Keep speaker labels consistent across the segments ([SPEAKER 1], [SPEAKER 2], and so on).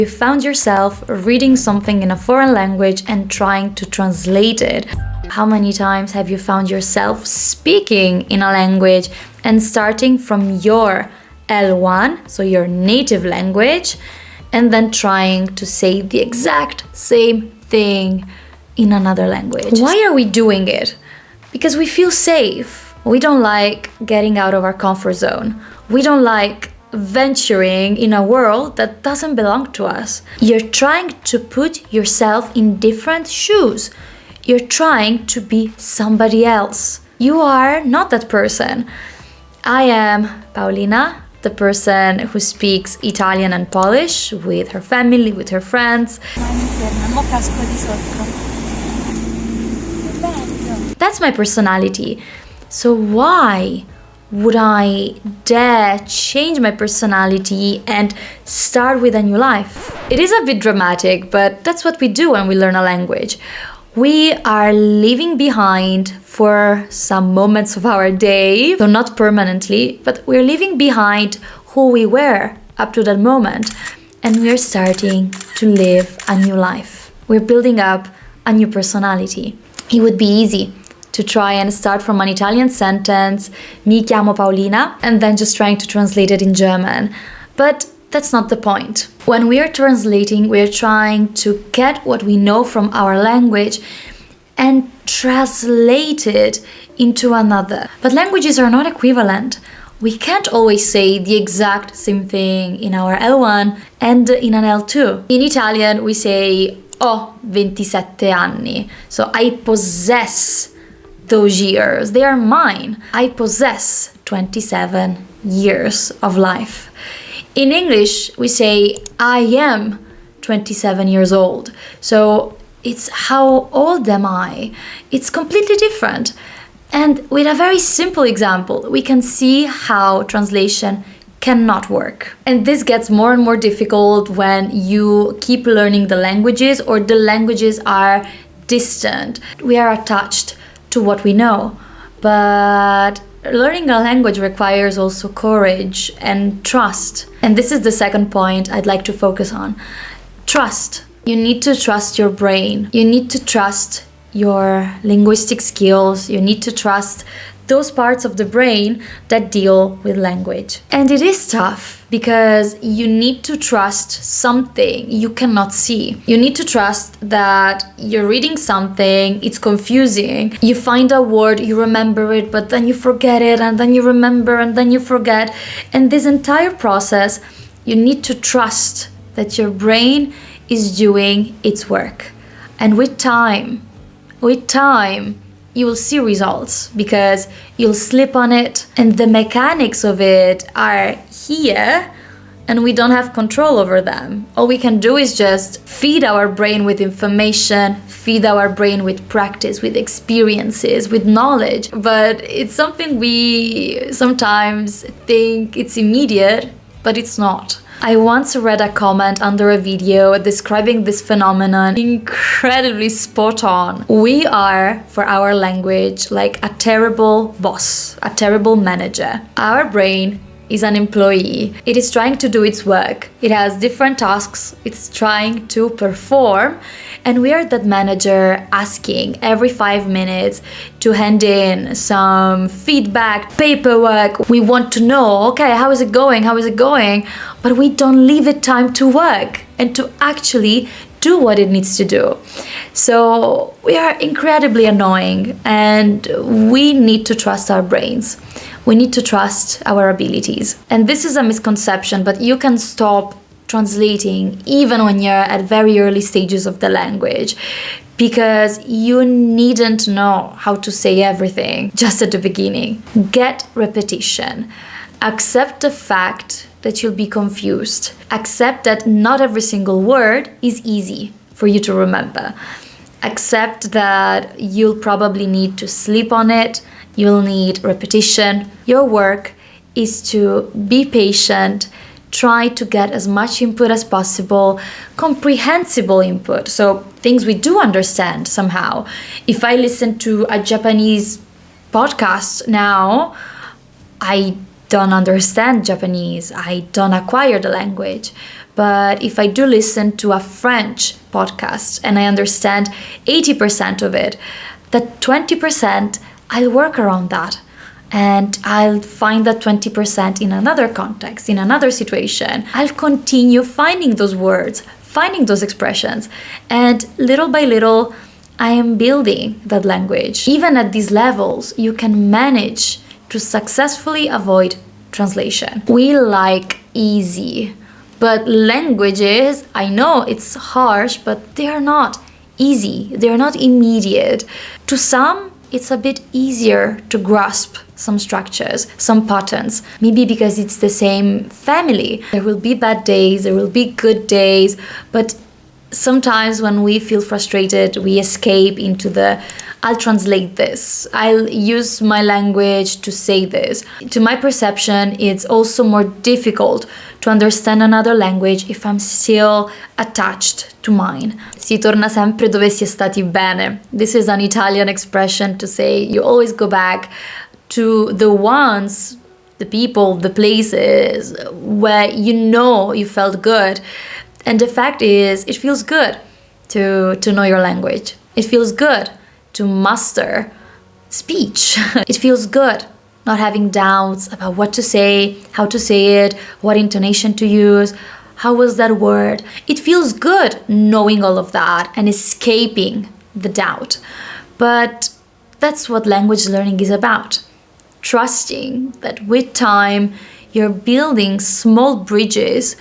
[SPEAKER 1] You found yourself reading something in a foreign language and trying to translate it. How many times have you found yourself speaking in a language and starting from your L1, so your native language, and then trying to say the exact same thing in another language? Why are we doing it? Because we feel safe. We don't like getting out of our comfort zone. We don't like venturing in a world that doesn't belong to us. You're trying to put yourself in different shoes. You're trying to be somebody else. You are not that person. I am Paulina, the person who speaks Italian and Polish with her family, with her friends. That's my personality. So why would I dare change my personality and start with a new life? It is a bit dramatic, but that's what we do when we learn a language. We are leaving behind for some moments of our day, so not permanently, but we're leaving behind who we were up to that moment, and we're starting to live a new life. We're building up a new personality. It would be easy to try and start from an Italian sentence, mi chiamo Paolina, and then just trying to translate it in German. But that's not the point. When we are translating, we are trying to get what we know from our language and translate it into another. But languages are not equivalent. We can't always say the exact same thing in our L1 and in an L2. In Italian, we say ho 27 anni. So I possess those years. They are mine. I possess 27 years of life. In English, we say, I am 27 years old. So it's how old am I? It's completely different. And with a very simple example, we can see how translation cannot work. And this gets more and more difficult when you keep learning the languages or the languages are distant. We are attached to what we know. But learning a language requires also courage and trust. And this is the second point I'd like to focus on. Trust. You need to trust your brain. You need to trust your linguistic skills. You need to trust those parts of the brain that deal with language. And it is tough because you need to trust something you cannot see. You need to trust that you're reading something, it's confusing. You find a word, you remember it, but then you forget it, and then you remember, and then you forget. And this entire process, you need to trust that your brain is doing its work. And with time, you will see results because you'll slip on it and the mechanics of it are here and we don't have control over them. All we can do is just feed our brain with information, feed our brain with practice, with experiences, with knowledge. But it's something we sometimes think it's immediate, but it's not. I once read a comment under a video describing this phenomenon incredibly spot on. We are, for our language, like a terrible boss, a terrible manager. Our brain is an employee. It is trying to do its work. It has different tasks it's trying to perform, and we are that manager asking every 5 minutes to hand in some feedback, paperwork. We want to know, okay, how is it going? How is it going? But we don't leave it time to work and to actually do what it needs to do. So we are incredibly annoying and we need to trust our brains. We need to trust our abilities. And this is a misconception, but you can stop translating even when you're at very early stages of the language, because you needn't know how to say everything just at the beginning. Get repetition. Accept the fact that you'll be confused. Accept that not every single word is easy for you to remember. Accept that you'll probably need to sleep on it. You'll need repetition. Your work is to be patient, try to get as much input as possible, comprehensible input, so things we do understand somehow. If I listen to a Japanese podcast now, I don't understand Japanese, I don't acquire the language. But if I do listen to a French podcast and I understand 80% of it, that 20%, I'll work around that. And I'll find that 20% in another context, in another situation. I'll continue finding those words, finding those expressions. And little by little, I am building that language. Even at these levels, you can manage to successfully avoid translation. We like easy, but languages, I know it's harsh, but they are not easy. They are not immediate. To some, it's a bit easier to grasp some structures, some patterns, maybe because it's the same family. There will be bad days, there will be good days, but sometimes when we feel frustrated, we escape into the, I'll translate this, I'll use my language to say this. To my perception, it's also more difficult to understand another language if I'm still attached to mine. Si torna sempre dove si è stati bene. This is an Italian expression to say you always go back to the ones, the people, the places where you felt good. And the fact is, it feels good to know your language. It feels good to master speech. It feels good not having doubts about what to say, how to say it, what intonation to use, how was that word. It feels good knowing all of that and escaping the doubt. But that's what language learning is about. Trusting that with time, you're building small bridges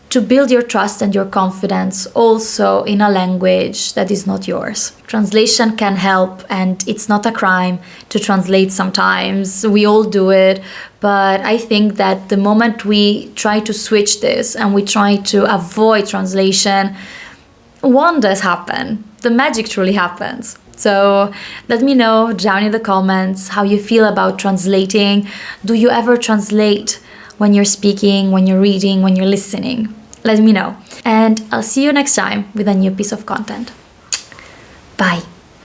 [SPEAKER 1] to build your trust and your confidence also in a language that is not yours. Translation can help, and it's not a crime to translate sometimes. We all do it, but I think that the moment we try to switch this and we try to avoid translation, wonders happen. The magic truly happens. So let me know down in the comments how you feel about translating. Do you ever translate when you're speaking, when you're reading, when you're listening? Let me know. And I'll see you next time with a new piece of content. Bye.